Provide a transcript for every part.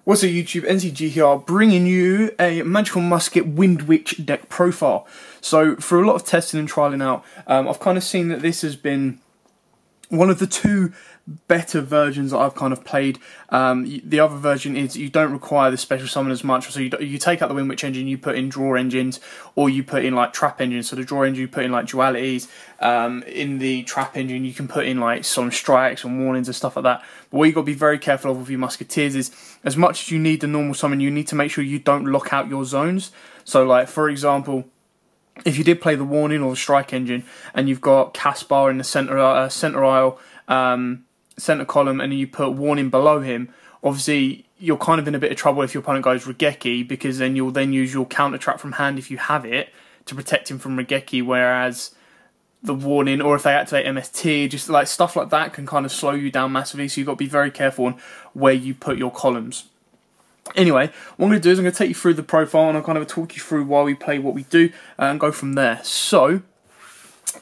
What's up YouTube, NCG here, bringing you a Magical Musket Windwitch deck profile. So for a lot of testing and trialing out, I've kind of seen that this has been one of the two better versions that I've kind of played. The other version is you don't require the special summon as much, so you take out the Windwitch engine, you put in draw engines, or you put in like trap engines. So the draw engine you put in like dualities, in the trap engine you can put in like some strikes and warnings and stuff like that. But what you've got to be very careful of with your Musketeers is, as much as you need the normal summon, you need to make sure you don't lock out your zones. So like for example, if you did play the warning or the strike engine and you've got Caspar in the center aisle, center column, and you put warning below him, obviously you're kind of in a bit of trouble if your opponent goes Regeki, because then you'll then use your counter trap from hand if you have it to protect him from Regeki, whereas the warning, or if they activate MST, just like stuff like that can kind of slow you down massively. So you've got to be very careful on where you put your columns. Anyway, what I'm going to do is I'm going to take you through the profile and I'll kind of talk you through why we play what we do and go from there. So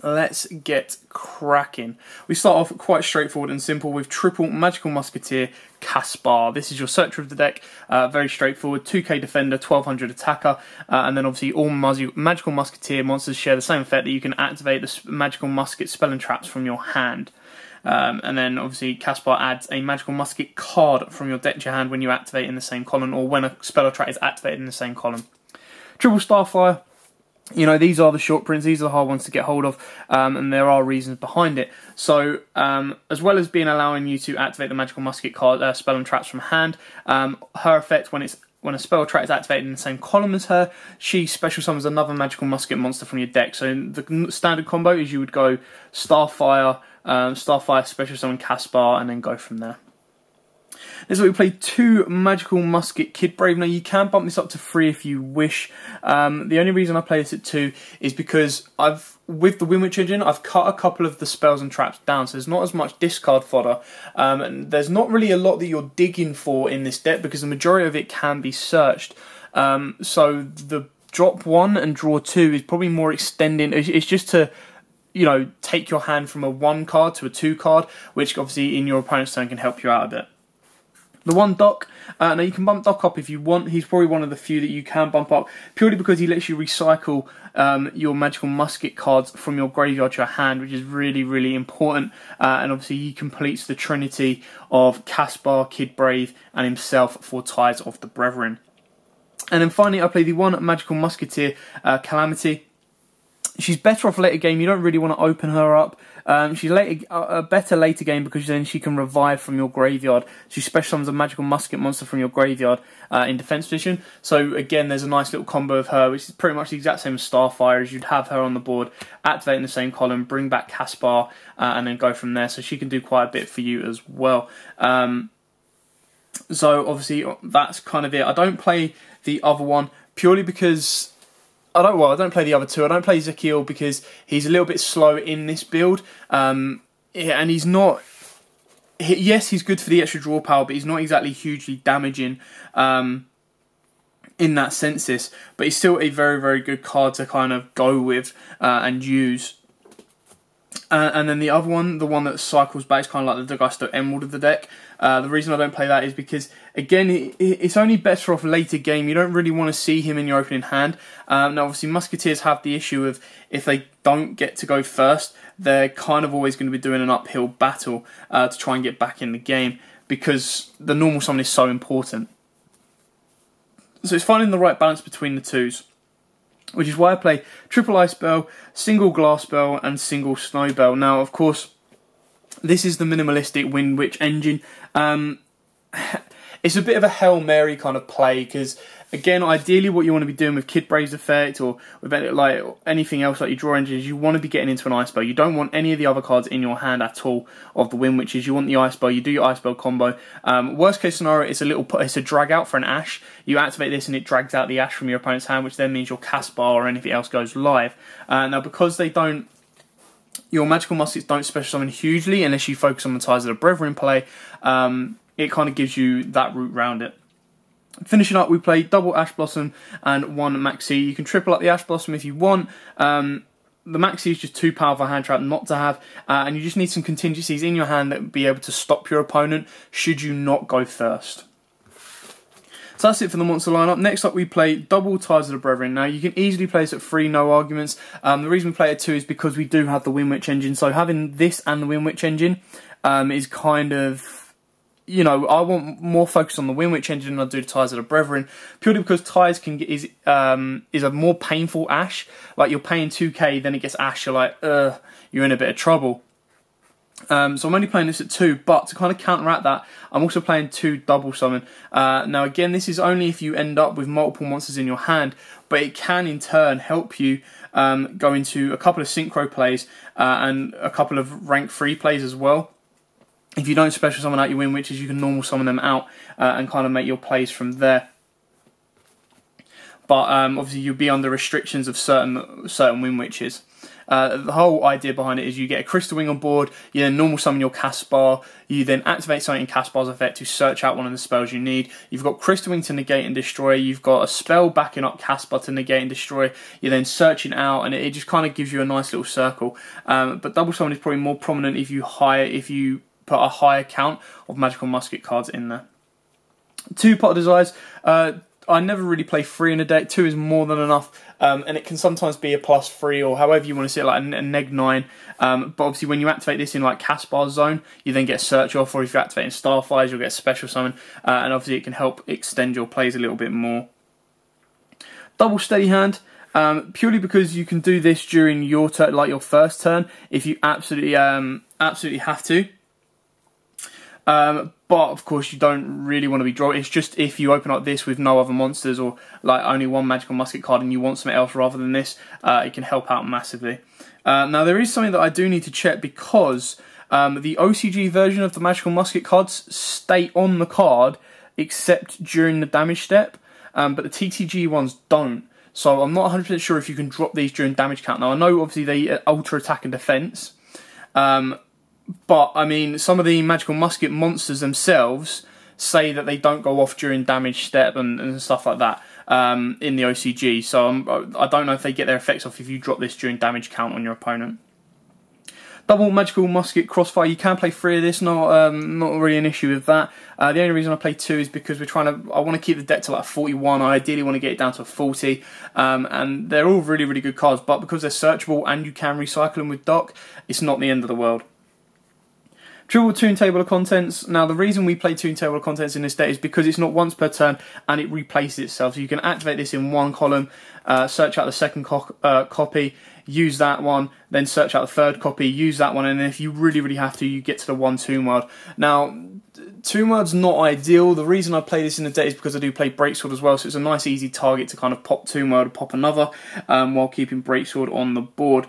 let's get cracking. We start off quite straightforward and simple with triple Magical Musketeer Caspar. This is your searcher of the deck, very straightforward, 2k defender, 1200 attacker, and then obviously all Magical Musketeer monsters share the same effect, that you can activate the Magical Musket spell and traps from your hand. And then obviously Caspar adds a Magical Musket card from your deck to your hand when you activate in the same column, or when a spell or trap is activated in the same column. Triple Starfire. You know, these are the short prints, these are the hard ones to get hold of, and there are reasons behind it. So, as well as allowing you to activate the Magical Musket card, spell and traps from hand, her effect, when a spell or trap is activated in the same column as her, she special summons another Magical Musket monster from your deck. So the standard combo is you would go Starfire, special summon Caspar, and then go from there. This is what we play 2 Magical Musket Kid Brave. Now you can bump this up to 3 if you wish. The only reason I play this at 2 is because with the Windwitch engine, I've cut a couple of the spells and traps down, so there's not as much discard fodder. And there's not really a lot that you're digging for in this deck, because the majority of it can be searched. So the drop 1 and draw 2 is probably more extending. It's just to, you know, take your hand from a 1 card to a 2 card, which obviously in your opponent's turn can help you out a bit. The one Doc, now you can bump Doc up if you want. He's probably one of the few that you can bump up, purely because he lets you recycle your Magical Musket cards from your graveyard to your hand, which is really, really important. And obviously he completes the trinity of Caspar, Kid Brave, and himself for Ties of the Brethren. And then finally I play the one Magical Musketeer, Calamity. She's better off later game. You don't really want to open her up. She's a better later game, because then she can revive from your graveyard. She special summons a Magical Musket monster from your graveyard in defense position. So again, there's a nice little combo of her, which is pretty much the exact same as Starfire, as you'd have her on the board, activate in the same column, bring back Caspar, and then go from there. So she can do quite a bit for you as well. So obviously that's kind of it. I don't play the other one purely because I don't play the other 2. I don't play Ezekiel because he's a little bit slow in this build, and he's not. Yes, he's good for the extra draw power, but he's not exactly hugely damaging in that census. But he's still a very, very good card to kind of go with and use. And then the other one, the one that cycles back, is kind of like the Dagusto Emerald of the deck. The reason I don't play that is because, again, it's only better off later game. You don't really want to see him in your opening hand. Now, obviously, Musketeers have the issue of, if they don't get to go first, they're kind of always going to be doing an uphill battle to try and get back in the game, because the normal summon is so important. So it's finding the right balance between the 2s, which is why I play triple Ice Spell, single Glass Spell, and single Snow Bell. Now, of course, this is the minimalistic Windwitch engine. It's a bit of a Hail Mary kind of play, because, again, ideally what you want to be doing with Kid Brave's effect, or with like anything else like your draw engine, is you want to be getting into an Ice Spell. You don't want any of the other cards in your hand at all of the Windwitches. You want the Ice Spell. You do your Ice Spell combo. Worst case scenario, it's a drag out for an Ash. You activate this and it drags out the Ash from your opponent's hand, which then means your Caspar or anything else goes live. Now, because they don't, your Magical Muskets don't special summon hugely unless you focus on the Ties of the Brethren play, it kind of gives you that route round it. Finishing up, we play double Ash Blossom and 1 Maxi. You can triple up the Ash Blossom if you want. The Maxi is just too powerful a hand trap not to have, and you just need some contingencies in your hand that would be able to stop your opponent should you not go first. So that's it for the monster lineup. Next up we play double Ties of the Brethren. Now you can easily play this at 3, no arguments. The reason we play it at 2 is because we do have the Windwitch engine, so having this and the Windwitch engine is kind of, you know, I want more focus on the Windwitch engine than I do the Ties of the Brethren, purely because Ties is a more painful Ash. Like, you're paying 2k, then it gets Ash, you're like, you're in a bit of trouble. So I'm only playing this at 2, but to kind of counteract that, I'm also playing 2 double summon. Now again, this is only if you end up with multiple monsters in your hand, but it can in turn help you go into a couple of synchro plays and a couple of rank 3 plays as well. If you don't special summon out your Windwitches, you can normal summon them out and kind of make your plays from there. But obviously you'll be under restrictions of certain Windwitches. The whole idea behind it is you get a Crystal Wing on board, you then normal summon your Caspar, you then activate something in Caspar's effect to search out one of the spells you need. You've got Crystal Wing to negate and destroy, you've got a spell backing up Caspar to negate and destroy, you're then searching out, and it just kind of gives you a nice little circle. But double summon is probably more prominent if you put a higher count of Magical Musket cards in there. 2 Pot of Desires. I never really play 3 in a deck. 2 is more than enough, and it can sometimes be a +3 or however you want to see it, like a neg9. But obviously when you activate this in like Caspar's zone, you then get Search Off, or if you're activating Starflies, you'll get Special Summon, and obviously it can help extend your plays a little bit more. Double Steady Hand. Purely because you can do this during your turn, like your first turn, if you absolutely have to. But of course you don't really want to be drawing. It's just if you open up this with no other monsters, or like only one Magical Musket card and you want something else rather than this, it can help out massively. Now there is something that I do need to check, because the OCG version of the Magical Musket cards stay on the card except during the damage step, but the TCG ones don't. So I'm not 100% sure if you can drop these during damage count. Now I know obviously they alter attack and defense, but I mean, some of the Magical Musket monsters themselves say that they don't go off during damage step and stuff like that in the OCG. So I don't know if they get their effects off if you drop this during damage count on your opponent. Double Magical Musket Crossfire. You can play 3 of this. Not really an issue with that. The only reason I play 2 is because I want to keep the deck to like 41. I ideally want to get it down to 40. And they're all really, really good cards. But because they're searchable and you can recycle them with Dock, it's not the end of the world. Triple Toon Table of Contents. Now the reason we play Toon Table of Contents in this deck is because it's not once per turn and it replaces itself. So you can activate this in one column, search out the second copy, use that one, then search out the third copy, use that one, and then if you really, really have to, you get to the 1 Toon World. Now, Toon World's not ideal. The reason I play this in the deck is because I do play Breaksword as well, so it's a nice easy target to kind of pop Toon World or pop another while keeping Breaksword on the board.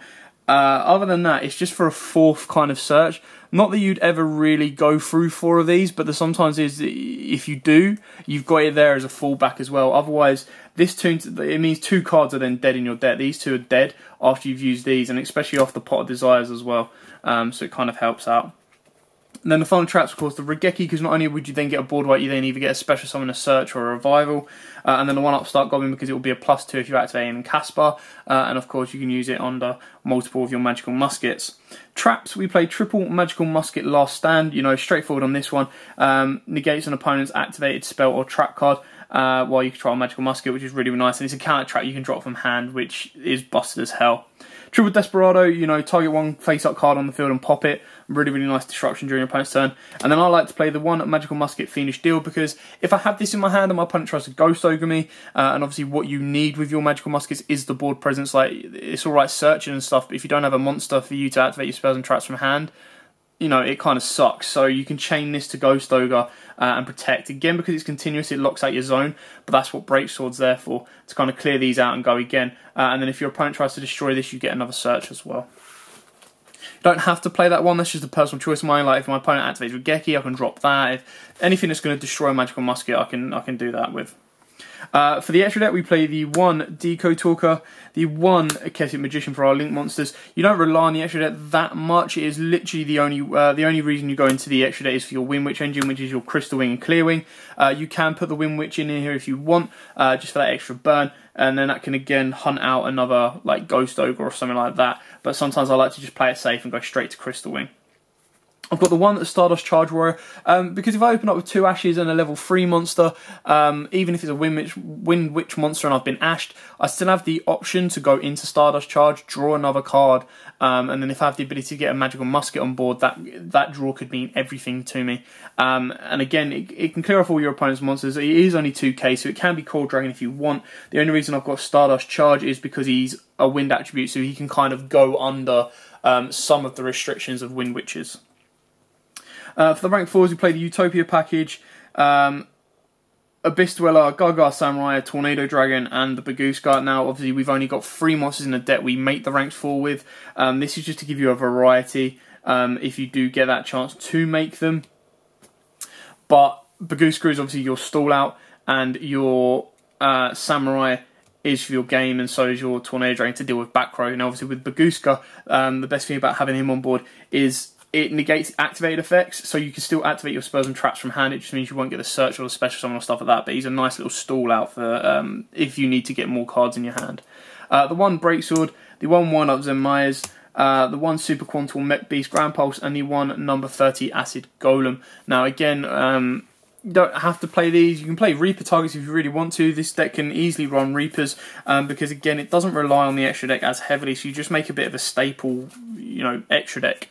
Other than that, it's just for a 4th kind of search. Not that you'd ever really go through 4 of these, but sometimes is if you do, you've got it there as a fallback as well. Otherwise, it means 2 cards are then dead in your deck. These 2 are dead after you've used these, and especially off the Pot of Desires as well. So it kind of helps out. And then the final traps, of course, the Regeki, because not only would you then get a board wipe, you then either get a special summon, a search, or a revival. And then the 1 Upstart Goblin, because it will be a +2 if you activate him in Caspar. And of course, you can use it under multiple of your Magical Muskets. Traps, we play triple Magical Musket Last Stand. You know, straightforward on this one. Negates an opponent's activated spell or trap card while you control a Magical Musket, which is really, really nice. And it's a counter trap you can drop from hand, which is busted as hell. Triple Desperado, you know, target 1 face-up card on the field and pop it. Really, really nice disruption during your opponent's turn. And then I like to play the 1 Magical Musket Fiendish Deal, because if I have this in my hand and my opponent tries to Ghost Ogre me, and obviously what you need with your Magical Muskets is the board presence. Like, it's alright searching and stuff, but if you don't have a monster for you to activate your spells and traps from hand, you know, it kind of sucks. So you can chain this to Ghost Ogre and protect. Again, because it's continuous, it locks out your zone, but that's what Breaksword's there for, to kind of clear these out and go again. And then if your opponent tries to destroy this, you get another search as well. You don't have to play that one, that's just a personal choice of mine. Like, if my opponent activates Regeki, I can drop that. If anything that's going to destroy a Magical Musket, I can do that with. For the extra deck, we play the 1 Deco Talker, the 1 Akeshic Magician for our Link monsters. You don't rely on the extra deck that much. It is literally the only reason you go into the extra deck is for your Windwitch engine, which is your Crystal Wing and Clear Wing. You can put the Windwitch in here if you want, just for that extra burn, and then that can again hunt out another like Ghost Ogre or something like that. But sometimes I like to just play it safe and go straight to Crystal Wing. I've got the one that's Stardust Charge Warrior, because if I open up with 2 Ashes and a level 3 monster, even if it's a Windwitch monster and I've been ashed, I still have the option to go into Stardust Charge, draw another card, and then if I have the ability to get a magical musket on board, that draw could mean everything to me. And again, it can clear off all your opponent's monsters. It is only 2k, so it can be Cold Dragon if you want. The only reason I've got Stardust Charge is because he's a wind attribute, so he can kind of go under some of the restrictions of Windwitches. For the rank 4s, we play the Utopia package, Abyss Dweller, Gaga Samurai, Tornado Dragon, and the Bagooska. Now, obviously, we've only got 3 monsters in the deck we make the ranks 4 with. This is just to give you a variety if you do get that chance to make them. But Bagooska is obviously your stall out, and your Samurai is for your game, and so is your Tornado Dragon to deal with back row. And obviously, with Bagooska, the best thing about having him on board is it negates activated effects, so you can still activate your spells and traps from hand. It just means you won't get the search or the special summon or stuff like that, but he's a nice little stall out for if you need to get more cards in your hand. The 1 Breaksword, the 1 Wind-Up Zenmaya's, the 1 Super Quantum Mech Beast Grand Pulse, and the 1 number 30 Acid Golem. Now again, you don't have to play these. You can play Reaper targets if you really want to. This deck can easily run Reapers because again, it doesn't rely on the extra deck as heavily, so you just make a bit of a staple, extra deck.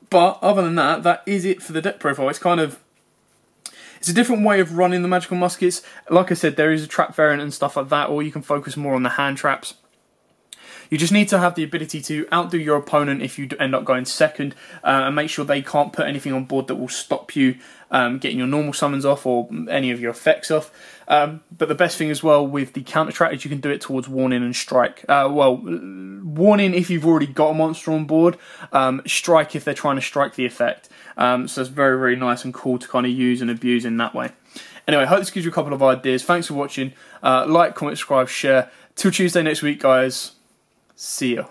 But other than that, that is it for the deck profile. It's a different way of running the magical muskets. Like I said, there is a trap variant and stuff like that, or you can focus more on the hand traps. You just need to have the ability to outdo your opponent if you end up going second, and make sure they can't put anything on board that will stop you getting your normal summons off or any of your effects off. But the best thing as well with the counter track is you can do it towards Warning and Strike. Warning if you've already got a monster on board, Strike if they're trying to strike the effect. So it's very, very nice and cool to kind of use and abuse in that way. Anyway, I hope this gives you a couple of ideas. Thanks for watching. Like, comment, subscribe, share. Till Tuesday next week, guys. See ya.